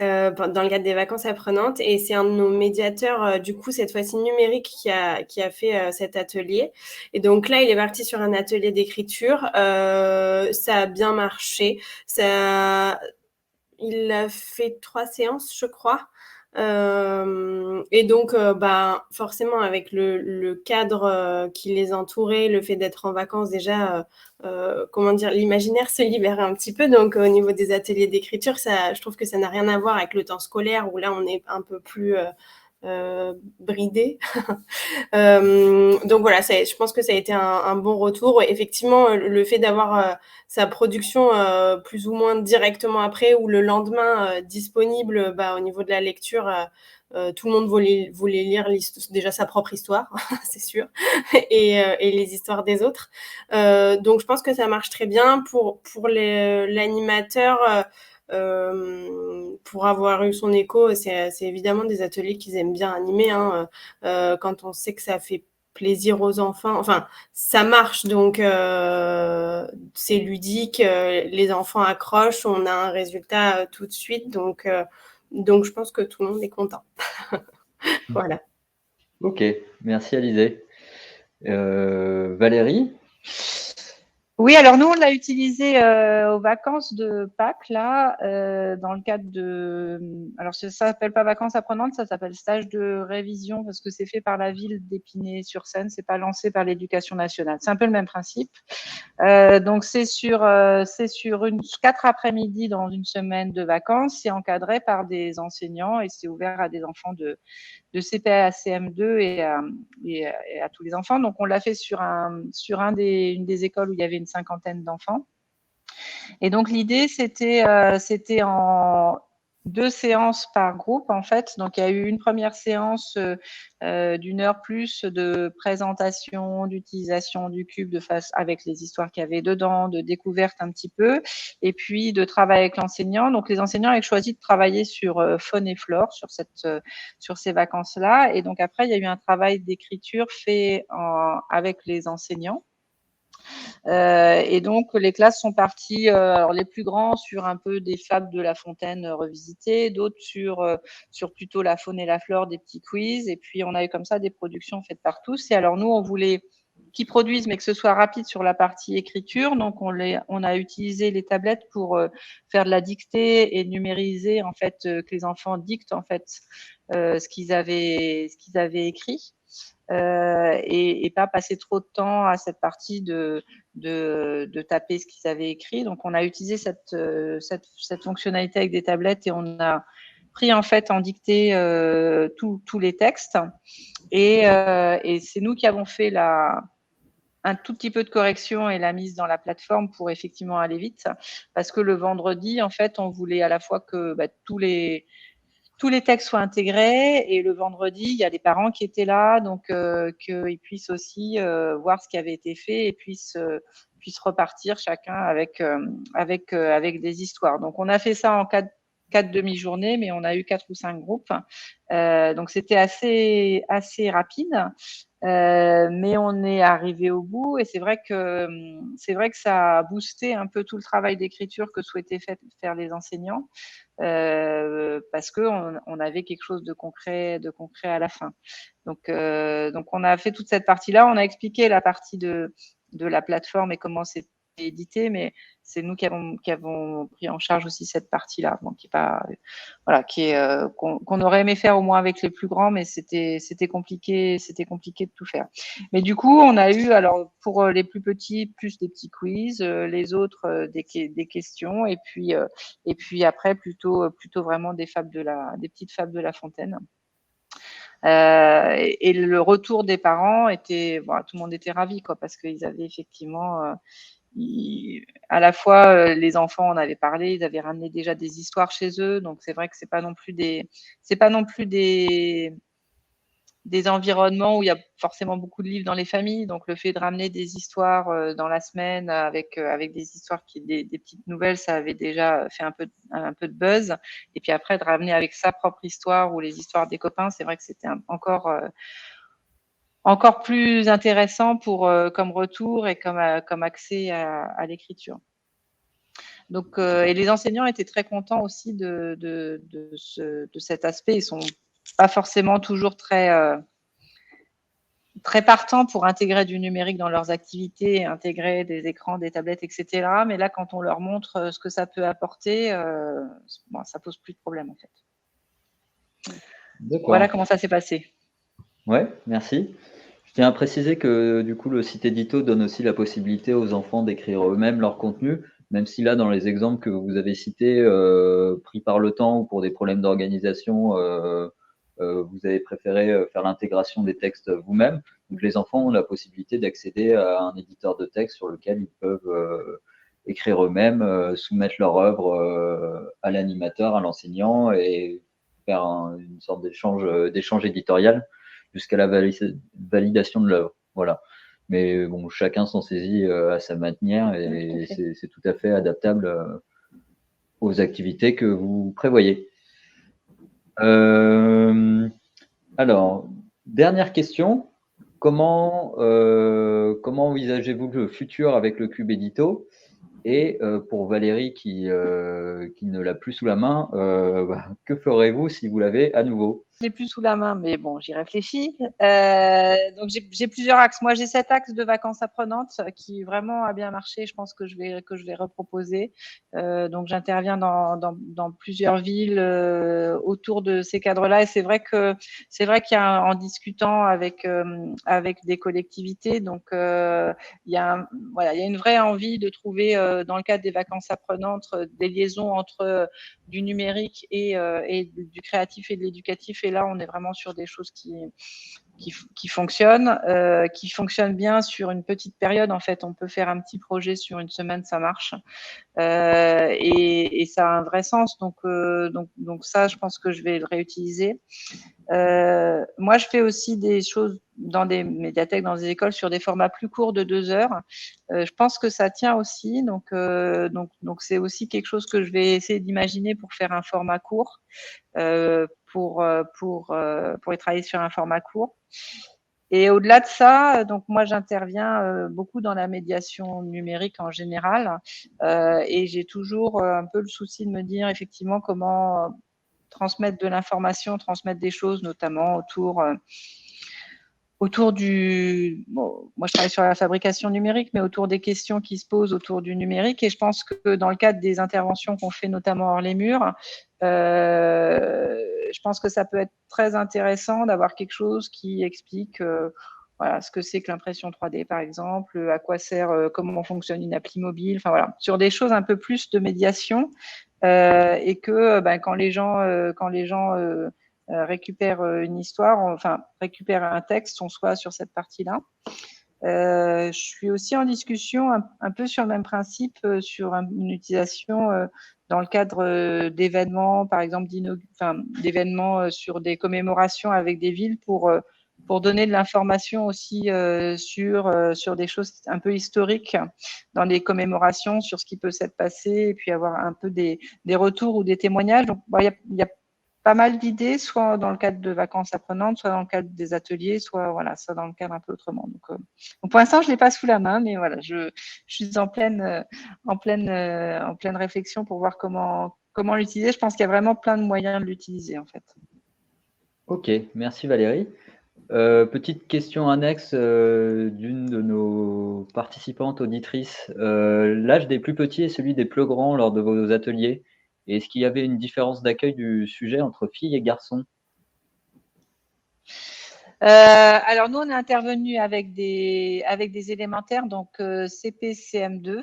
dans le cadre des vacances apprenantes, et c'est un de nos médiateurs, du coup cette fois-ci numérique, qui a fait cet atelier. Et donc là, il est parti sur un atelier d'écriture. Ça a bien marché. Il a fait 3 séances, je crois. Et donc, forcément, avec le cadre qui les entourait, le fait d'être en vacances déjà, comment dire, l'imaginaire se libère un petit peu. Donc, au niveau des ateliers d'écriture, je trouve que ça n'a rien à voir avec le temps scolaire, où là, on est un peu plus bridé. Donc voilà, je pense que ça a été un bon retour. Effectivement, le fait d'avoir sa production plus ou moins directement après, ou le lendemain disponible, au niveau de la lecture, tout le monde voulait lire déjà sa propre histoire, c'est sûr, et les histoires des autres. Donc je pense que ça marche très bien pour l'animateur. Pour avoir eu son écho, c'est évidemment des ateliers qu'ils aiment bien animer, hein. Quand on sait que ça fait plaisir aux enfants, enfin ça marche, donc c'est ludique, les enfants accrochent, on a un résultat tout de suite, donc je pense que tout le monde est content. Voilà. Ok, merci Alizé. Valérie? Oui, alors nous, on l'a utilisé aux vacances de Pâques, là, dans le cadre de… Alors, ça s'appelle pas vacances apprenantes, ça s'appelle stage de révision, parce que c'est fait par la ville d'Épinay-sur-Seine, c'est pas lancé par l'Éducation nationale. C'est un peu le même principe. Donc, c'est sur 4 après-midi dans une semaine de vacances. C'est encadré par des enseignants et c'est ouvert à des enfants de CP à CM2 et à tous les enfants. Donc, on l'a fait sur une des écoles où il y avait une 50aine d'enfants. Et donc, l'idée, c'était en 2 séances par groupe, en fait. Donc, il y a eu une première séance d'1 heure plus de présentation, d'utilisation du cube avec les histoires qu'il y avait dedans, de découverte un petit peu, et puis de travail avec l'enseignant. Donc, les enseignants avaient choisi de travailler sur faune et flore, sur ces vacances-là. Et donc, après, il y a eu un travail d'écriture fait avec les enseignants. Et donc, les classes sont parties, alors les plus grands sur un peu des fables de La Fontaine revisitées, d'autres sur plutôt la faune et la flore, des petits quiz. Et puis, on a eu comme ça des productions faites par tous. Et alors, nous, on voulait qu'ils produisent, mais que ce soit rapide sur la partie écriture. Donc, on a utilisé les tablettes pour faire de la dictée et numériser, en fait, que les enfants dictent, en fait, ce qu'ils avaient écrit. Et pas passer trop de temps à cette partie de taper ce qu'ils avaient écrit. Donc, on a utilisé cette fonctionnalité avec des tablettes et on a pris en fait en dictée tous les textes. Et c'est nous qui avons fait un tout petit peu de correction et la mise dans la plateforme pour effectivement aller vite. Parce que le vendredi, en fait, on voulait à la fois que tous les textes soient intégrés, et le vendredi, il y a les parents qui étaient là, donc qu'ils puissent aussi voir ce qui avait été fait et puissent repartir chacun avec des histoires. Donc, on a fait ça en 4 demi-journées, mais on a eu 4 ou 5 groupes. Donc, c'était assez rapide. Mais on est arrivé au bout, et c'est vrai que ça a boosté un peu tout le travail d'écriture que souhaitaient faire les enseignants, parce que on avait quelque chose de concret à la fin. Donc on a fait toute cette partie-là. On a expliqué la partie de la plateforme et comment c'était édité, mais c'est nous qui avons pris en charge aussi cette partie-là, bon, qui est pas, voilà, qu'on aurait aimé faire au moins avec les plus grands, mais c'était compliqué de tout faire. Mais du coup, on a eu, alors pour les plus petits, plus des petits quiz, les autres des questions, et puis après plutôt vraiment des petites fables de La Fontaine. Et le retour des parents était, bon, tout le monde était ravi, quoi, parce qu'ils avaient effectivement à la fois les enfants en avaient parlé, ils avaient ramené déjà des histoires chez eux, donc c'est vrai que c'est pas non plus des environnements où il y a forcément beaucoup de livres dans les familles. Donc, le fait de ramener des histoires dans la semaine avec des histoires des petites nouvelles, ça avait déjà fait un peu de buzz. Et puis après, de ramener avec sa propre histoire ou les histoires des copains, c'est vrai que c'était encore, encore plus intéressant comme retour et comme accès à l'écriture. Donc, et les enseignants étaient très contents aussi de cet aspect. Ils sont pas forcément toujours très partants pour intégrer du numérique dans leurs activités, intégrer des écrans, des tablettes, etc. Mais là, quand on leur montre ce que ça peut apporter, ça pose plus de problème en fait. Voilà comment ça s'est passé. Ouais, merci. Je tiens à préciser que du coup, le site édito donne aussi la possibilité aux enfants d'écrire eux-mêmes leur contenu, même si là, dans les exemples que vous avez cités, pris par le temps ou pour des problèmes d'organisation, vous avez préféré faire l'intégration des textes vous-même. Donc, les enfants ont la possibilité d'accéder à un éditeur de texte sur lequel ils peuvent écrire eux-mêmes, soumettre leur œuvre à l'animateur, à l'enseignant et faire une sorte d'échange éditorial jusqu'à la validation de l'œuvre. Voilà. Mais bon, chacun s'en saisit à sa manière et c'est tout à fait adaptable aux activités que vous prévoyez. Alors, dernière question. Comment envisagez-vous le futur avec le Cube Édito? Et pour Valérie qui ne l'a plus sous la main, que ferez-vous si vous l'avez à nouveau? Je l'ai plus sous la main, mais bon, j'y réfléchis. Donc, j'ai plusieurs axes. Moi, j'ai cet axe de vacances apprenantes qui vraiment a bien marché. Je pense que je vais reproposer. Donc, j'interviens dans plusieurs villes autour de ces cadres-là. Et c'est vrai qu'il y a en discutant avec des collectivités. Donc, il y a une vraie envie de trouver dans le cadre des vacances apprenantes des liaisons entre du numérique et du créatif et de l'éducatif. Et là, on est vraiment sur des choses qui fonctionnent bien sur une petite période. En fait, on peut faire un petit projet sur une semaine, ça marche. Et ça a un vrai sens. Donc ça, je pense que je vais le réutiliser. Moi, je fais aussi des choses dans des médiathèques, dans des écoles, sur des formats plus courts de 2 heures. Je pense que ça tient aussi. Donc c'est aussi quelque chose que je vais essayer d'imaginer pour faire un format court, pour y travailler sur un format court. Et au-delà de ça, donc moi j'interviens beaucoup dans la médiation numérique en général, et j'ai toujours un peu le souci de me dire effectivement comment transmettre de l'information, transmettre des choses, notamment autour du… Bon, moi, je travaille sur la fabrication numérique, mais autour des questions qui se posent autour du numérique. Et je pense que dans le cadre des interventions qu'on fait, notamment hors les murs, je pense que ça peut être très intéressant d'avoir quelque chose qui explique voilà, ce que c'est que l'impression 3D, par exemple, à quoi sert, comment fonctionne une appli mobile, enfin voilà, sur des choses un peu plus de médiation. Et que quand les gens récupèrent une histoire, enfin récupèrent un texte, on soit sur cette partie-là. Je suis aussi en discussion un peu sur le même principe, sur une utilisation dans le cadre d'événements, par exemple d'événements sur des commémorations avec des villes pour donner de l'information aussi sur des choses un peu historiques dans les commémorations, sur ce qui peut s'être passé, et puis avoir un peu des retours ou des témoignages. Donc, il y a pas mal d'idées, soit dans le cadre de vacances apprenantes, soit dans le cadre des ateliers, soit dans le cadre un peu autrement. Donc pour l'instant, je l'ai pas sous la main, mais voilà, je suis en pleine réflexion pour voir comment l'utiliser. Je pense qu'il y a vraiment plein de moyens de l'utiliser en fait. Ok, merci Valérie. Petite question annexe d'une de nos participantes auditrices. L'âge des plus petits et celui des plus grands lors de vos ateliers. Est-ce qu'il y avait une différence d'accueil du sujet entre filles et garçons? Alors nous, on est intervenu avec des élémentaires, donc CP, CM2.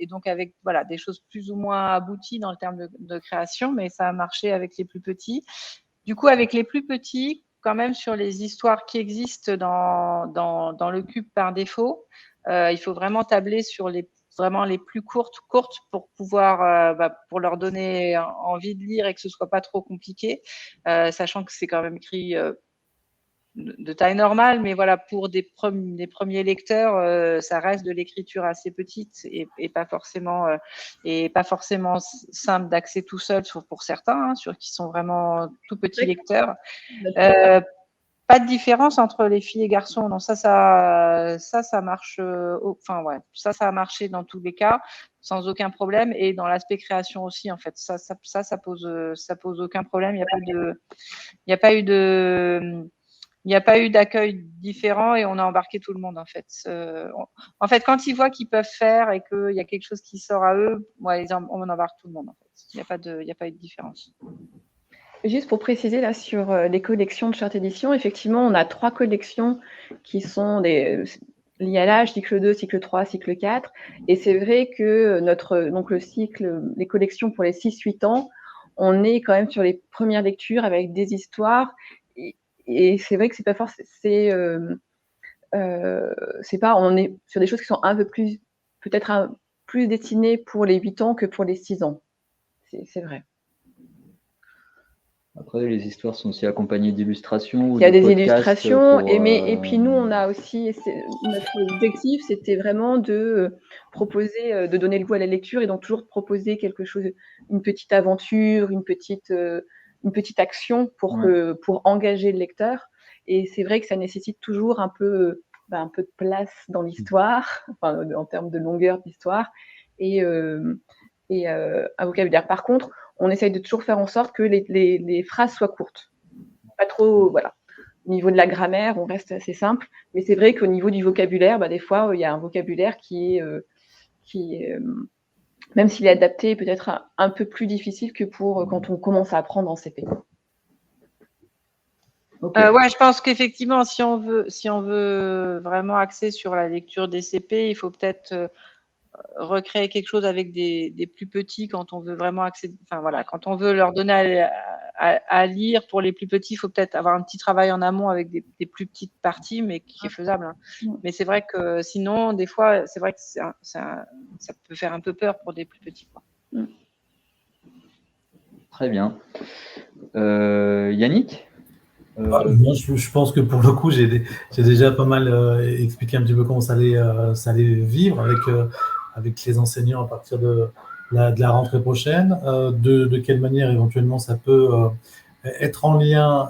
Et donc avec des choses plus ou moins abouties dans le terme de création, mais ça a marché avec les plus petits. Du coup, avec les plus petits, quand même sur les histoires qui existent dans le cube par défaut, il faut vraiment tabler sur les plus courtes pour pouvoir pour leur donner envie de lire et que ce soit pas trop compliqué, sachant que c'est quand même écrit de taille normale, mais voilà, pour des premiers lecteurs, ça reste de l'écriture assez petite et pas forcément simple d'accès tout seul, sauf pour certains, sur qui sont vraiment tout petits lecteurs. Pas de différence entre les filles et garçons. Non, ça marche. Enfin, ouais, ça a marché dans tous les cas, sans aucun problème. Et dans l'aspect création aussi, en fait, ça pose aucun problème. Il n'y a pas eu d'accueil différent et on a embarqué tout le monde, en fait. En fait, quand ils voient qu'ils peuvent faire et qu'il y a quelque chose qui sort à eux, ouais, on embarque tout le monde, en fait. Il n'y a pas eu de différence. Juste pour préciser là sur les collections de Charte Édition, effectivement, on a 3 collections qui sont liées à l'âge, cycle 2, cycle 3, cycle 4. Et c'est vrai que donc le cycle, les collections pour les 6-8 ans, on est quand même sur les premières lectures avec des histoires. Et c'est vrai que c'est pas forcément, on est sur des choses qui sont un peu plus, peut-être plus destinées pour les 8 ans que pour les 6 ans. C'est vrai. Après, les histoires sont aussi accompagnées d'illustrations. Il y a des illustrations, et puis nous, on a aussi, notre objectif, c'était vraiment de proposer, de donner le goût à la lecture, et donc toujours proposer quelque chose, une petite aventure, une petite action pour engager le lecteur. Et c'est vrai que ça nécessite toujours un peu de place dans l'histoire, enfin, en termes de longueur d'histoire, et un vocabulaire. Par contre, on essaye de toujours faire en sorte que les phrases soient courtes. Pas trop, voilà. Au niveau de la grammaire, on reste assez simple. Mais c'est vrai qu'au niveau du vocabulaire, des fois, il y a un vocabulaire qui est même s'il est adapté, peut-être un peu plus difficile que pour quand on commence à apprendre en CP. Okay. Ouais, je pense qu'effectivement, si on veut vraiment axer sur la lecture des CP, il faut peut-être recréer quelque chose avec des plus petits quand on veut vraiment accéder. Enfin voilà, quand on veut leur donner à lire pour les plus petits, il faut peut-être avoir un petit travail en amont avec des plus petites parties, mais qui est faisable. Hein. Mais c'est vrai que sinon, des fois, c'est vrai que ça peut faire un peu peur pour des plus petits. Quoi. Très bien. Yannick Moi, je pense que pour le coup, j'ai déjà pas mal expliqué un petit peu comment ça allait vivre avec les enseignants à partir de la rentrée prochaine, de quelle manière éventuellement ça peut être en lien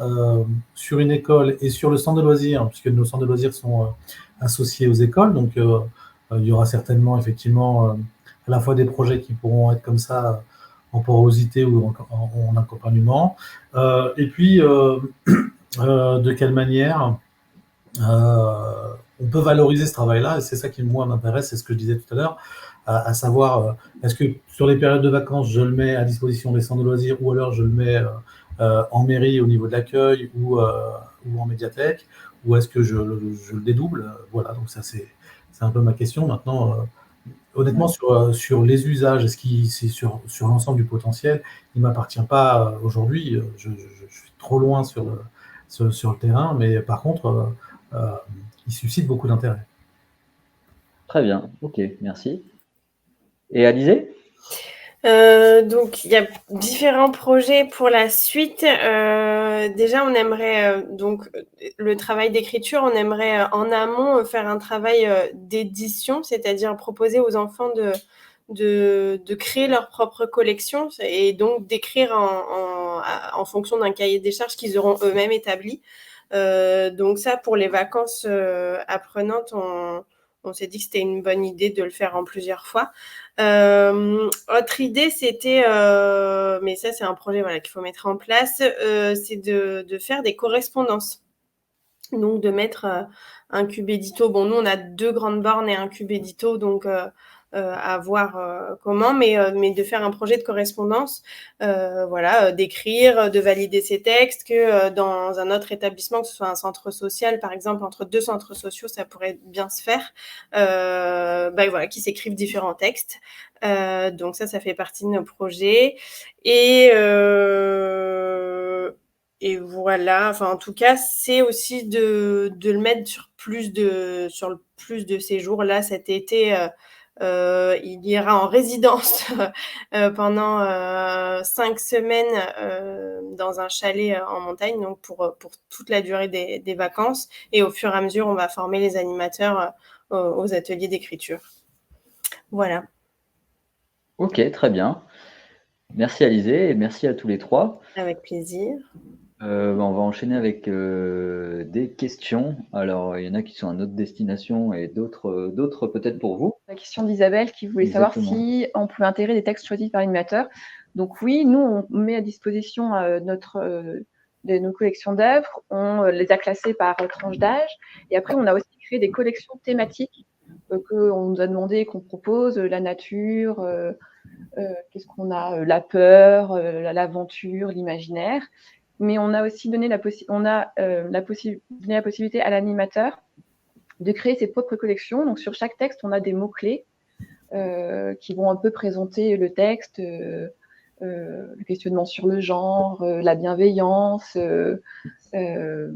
sur une école et sur le centre de loisirs, puisque nos centres de loisirs sont associés aux écoles, donc il y aura certainement effectivement à la fois des projets qui pourront être comme ça en porosité ou en accompagnement, et puis de quelle manière on peut valoriser ce travail-là, et c'est ça qui, moi, m'intéresse, c'est ce que je disais tout à l'heure, à savoir, est-ce que sur les périodes de vacances, je le mets à disposition des centres de loisirs, ou alors je le mets en mairie au niveau de l'accueil, ou en médiathèque, ou est-ce que je le dédouble? Voilà, donc ça, c'est un peu ma question. Maintenant, honnêtement, sur les usages, est-ce que c'est sur l'ensemble du potentiel, il ne m'appartient pas aujourd'hui, je suis trop loin sur le terrain, mais par contre, il suscite beaucoup d'intérêt. Très bien, ok, merci. Et Alizé ? Donc, il y a différents projets pour la suite. Déjà, on aimerait, donc, le travail d'écriture, on aimerait en amont faire un travail d'édition, c'est-à-dire proposer aux enfants de créer leur propre collection et donc d'écrire en fonction d'un cahier des charges qu'ils auront eux-mêmes établi. Donc ça, pour les vacances apprenantes, on s'est dit que c'était une bonne idée de le faire en plusieurs fois. Autre idée, c'était, mais ça c'est un projet qu'il faut mettre en place, c'est de faire des correspondances. Donc de mettre un cube édito. Bon, nous on a 2 grandes bornes et un cube édito, donc à voir comment, mais de faire un projet de correspondance, d'écrire, de valider ses textes, que dans un autre établissement, que ce soit un centre social, par exemple, entre 2 centres sociaux, ça pourrait bien se faire, qui s'écrivent différents textes. Donc ça fait partie de nos projets. Et voilà, enfin en tout cas, c'est aussi de le mettre sur le plus de séjours. Là, cet été, Il ira en résidence pendant 5 semaines dans un chalet en montagne, donc pour toute la durée des vacances. Et au fur et à mesure, on va former les animateurs aux ateliers d'écriture. Voilà. Ok, très bien. Merci Alizée et merci à tous les trois. Avec plaisir. On va enchaîner avec des questions. Alors, il y en a qui sont à notre destination et d'autres peut-être pour vous. La question d'Isabelle qui voulait savoir si on pouvait intégrer des textes choisis par l'animateur. Donc oui, nous, on met à disposition nos collections d'œuvres. On les a classées par tranche d'âge. Et après, on a aussi créé des collections thématiques qu'on nous a demandé, qu'on propose, la nature, qu'est-ce qu'on a, la peur, l'aventure, l'imaginaire. Mais on a aussi donné la possibilité à l'animateur de créer ses propres collections. Donc, sur chaque texte, on a des mots-clés qui vont un peu présenter le texte, le questionnement sur le genre, la bienveillance, les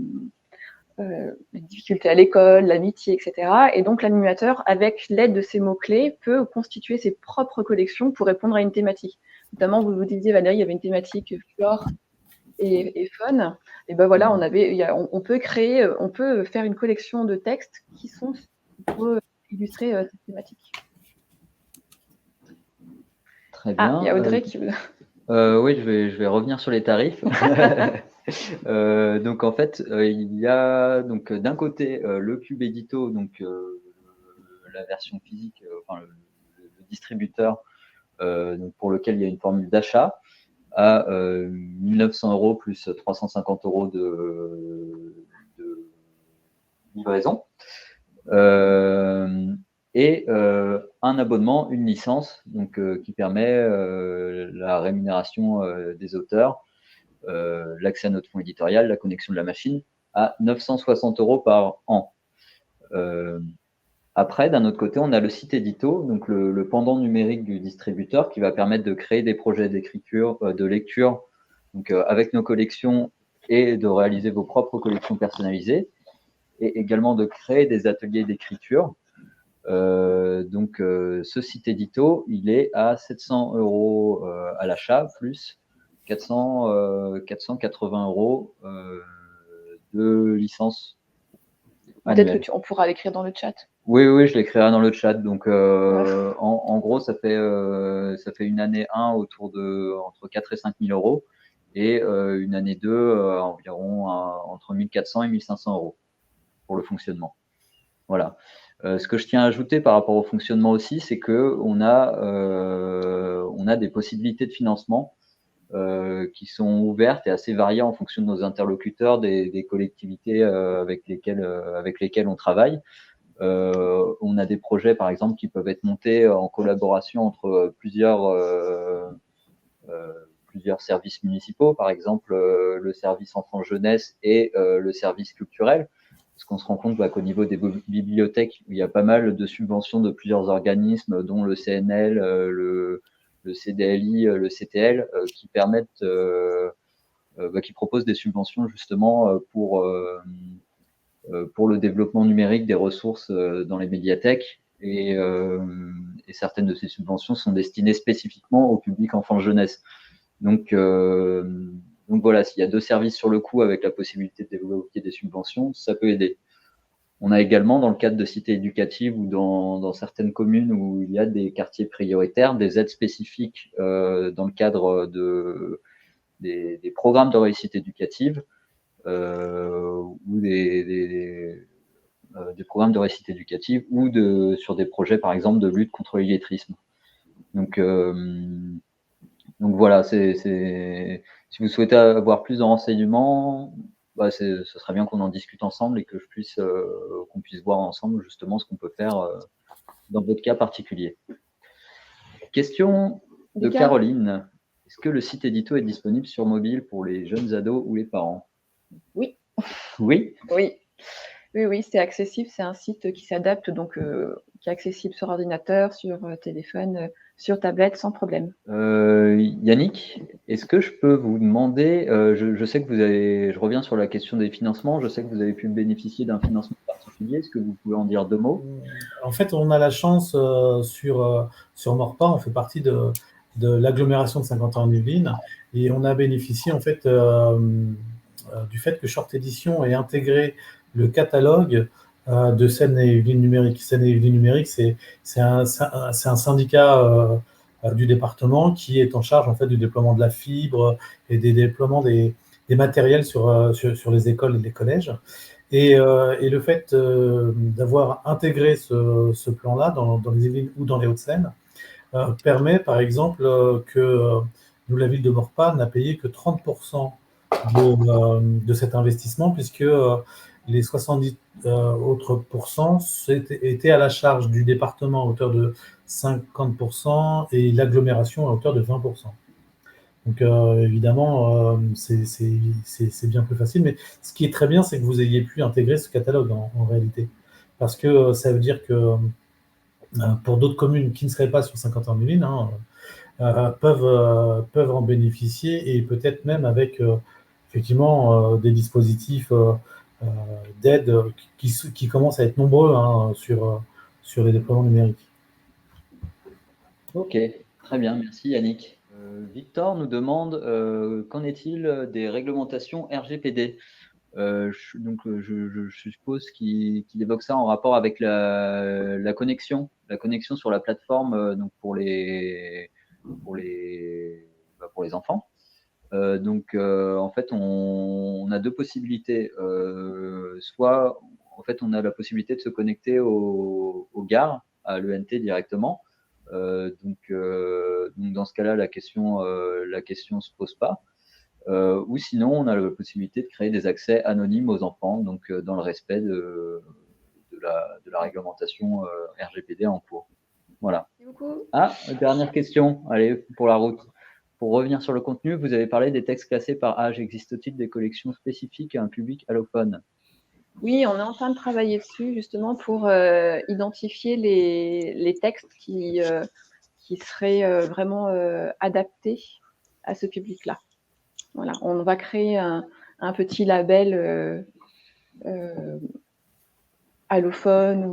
difficultés à l'école, l'amitié, etc. Et donc, l'animateur, avec l'aide de ces mots-clés, peut constituer ses propres collections pour répondre à une thématique. Notamment, vous disiez, Valérie, il y avait une thématique flore et fun. Et ben voilà, on peut faire une collection de textes qui sont pour illustrer cette thématique. Très bien. Il y a Audrey qui veut. Oui, je vais revenir sur les tarifs. Donc en fait, il y a donc d'un côté le Cube Édito, donc la version physique, enfin le distributeur, donc pour lequel il y a une formule d'achat à 1 900 € plus 350 € de livraison. Et un abonnement, une licence, donc qui permet la rémunération des auteurs, l'accès à notre fonds éditorial, la connexion de la machine, à 960 € par an. Après, d'un autre côté, on a le site édito, donc le pendant numérique du distributeur, qui va permettre de créer des projets d'écriture, de lecture, donc avec nos collections, et de réaliser vos propres collections personnalisées, et également de créer des ateliers d'écriture. Donc, ce site édito, il est à 700 € à l'achat, plus 480 € de licence. Peut-être qu'on pourra l'écrire dans le chat. Oui, je l'écrirai dans le chat. Donc, en gros, ça fait une année 1 autour de entre 4 et 5 000 €, et une année 2 environ entre 1 400 et 1 500 € pour le fonctionnement. Voilà. Ce que je tiens à ajouter par rapport au fonctionnement aussi, c'est que on a des possibilités de financement qui sont ouvertes et assez variées en fonction de nos interlocuteurs, des collectivités avec lesquelles on travaille. On a des projets, par exemple, qui peuvent être montés en collaboration entre plusieurs services municipaux, par exemple le service enfants-jeunesse et le service culturel. Parce qu'on se rend compte qu'au niveau des bibliothèques, il y a pas mal de subventions de plusieurs organismes, dont le CNL, le CDLI, le CTL, qui permettent, qui proposent des subventions justement pour le développement numérique des ressources dans les médiathèques. Et certaines de ces subventions sont destinées spécifiquement au public enfant-jeunesse. Donc voilà, s'il y a 2 services sur le coup avec la possibilité de débloquer des subventions, ça peut aider. On a également, dans le cadre de cités éducatives ou dans certaines communes où il y a des quartiers prioritaires, des aides spécifiques dans le cadre des programmes de réussite éducative ou des programmes de réussite éducative ou sur des projets, par exemple, de lutte contre l'illettrisme. Donc voilà, si vous souhaitez avoir plus de renseignements, ce serait bien qu'on en discute ensemble et que qu'on puisse voir ensemble justement ce qu'on peut faire dans votre cas particulier. Question de Caroline. Est-ce que le site édito est disponible sur mobile pour les jeunes ados ou les parents? Oui. Oui. Oui, c'est accessible. C'est un site qui s'adapte, donc qui est accessible sur ordinateur, sur téléphone, sur tablette sans problème. Yannick, est-ce que je peux vous demander, je sais que je reviens sur la question des financements, je sais que vous avez pu bénéficier d'un financement particulier, est-ce que vous pouvez en dire 2 mots? En fait, on a la chance sur Morpa, on fait partie de l'agglomération de Saint-Quentin-en-Yvelines et on a bénéficié en fait du fait que Short Edition ait intégré le catalogue de Seine-et-Yvelines Numérique. Seine-et-Yvelines Numérique, c'est un syndicat du département qui est en charge en fait du déploiement de la fibre et des déploiements des matériels sur les écoles et les collèges. Et le fait d'avoir intégré ce plan-là dans les Yvelines ou dans les Hauts-de-Seine permet, par exemple, que nous, la ville de Morpa, n'a payé que 30% de cet investissement, puisque les 70 autres pourcents étaient à la charge du département à hauteur de 50% et l'agglomération à hauteur de 20%. Donc évidemment, c'est bien plus facile. Mais ce qui est très bien, c'est que vous ayez pu intégrer ce catalogue en réalité. Parce que ça veut dire que pour d'autres communes qui ne seraient pas sur Saint-Quentin-en-Yvelines, peuvent en bénéficier et peut-être même avec effectivement des dispositifs d'aide qui commencent à être nombreux sur les déploiements numériques. Ok, très bien, merci Yannick. Victor nous demande qu'en est-il des réglementations RGPD? Je suppose qu'il évoque ça en rapport avec la connexion sur la plateforme donc pour les enfants. En fait, on a 2 possibilités. Soit, en fait, on a la possibilité de se connecter aux gares, à l'ENT directement. Donc, dans ce cas-là, la question se pose pas. Ou sinon, on a la possibilité de créer des accès anonymes aux enfants, donc dans le respect de la réglementation RGPD en cours. Voilà. Merci beaucoup. Dernière question, allez, pour la route. Pour revenir sur le contenu, vous avez parlé des textes classés par âge. Existe-t-il des collections spécifiques à un public allophone? Oui, on est en train de travailler dessus justement pour identifier les textes qui seraient vraiment adaptés à ce public-là. Voilà, on va créer un petit label allophone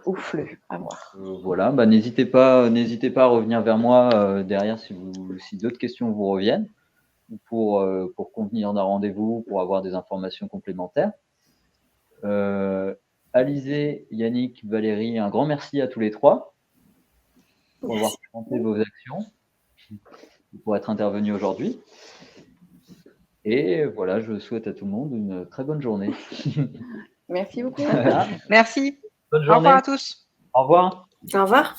ou FLE, à voir. Voilà, n'hésitez pas à revenir vers moi derrière si d'autres questions vous reviennent, pour convenir d'un rendez-vous, pour avoir des informations complémentaires. Alizé, Yannick, Valérie, un grand merci à tous les 3 pour avoir présenté vos actions, pour être intervenus aujourd'hui. Et voilà, je souhaite à tout le monde une très bonne journée. Merci beaucoup. Merci. Bonne journée. Au revoir à tous. Au revoir. Au revoir.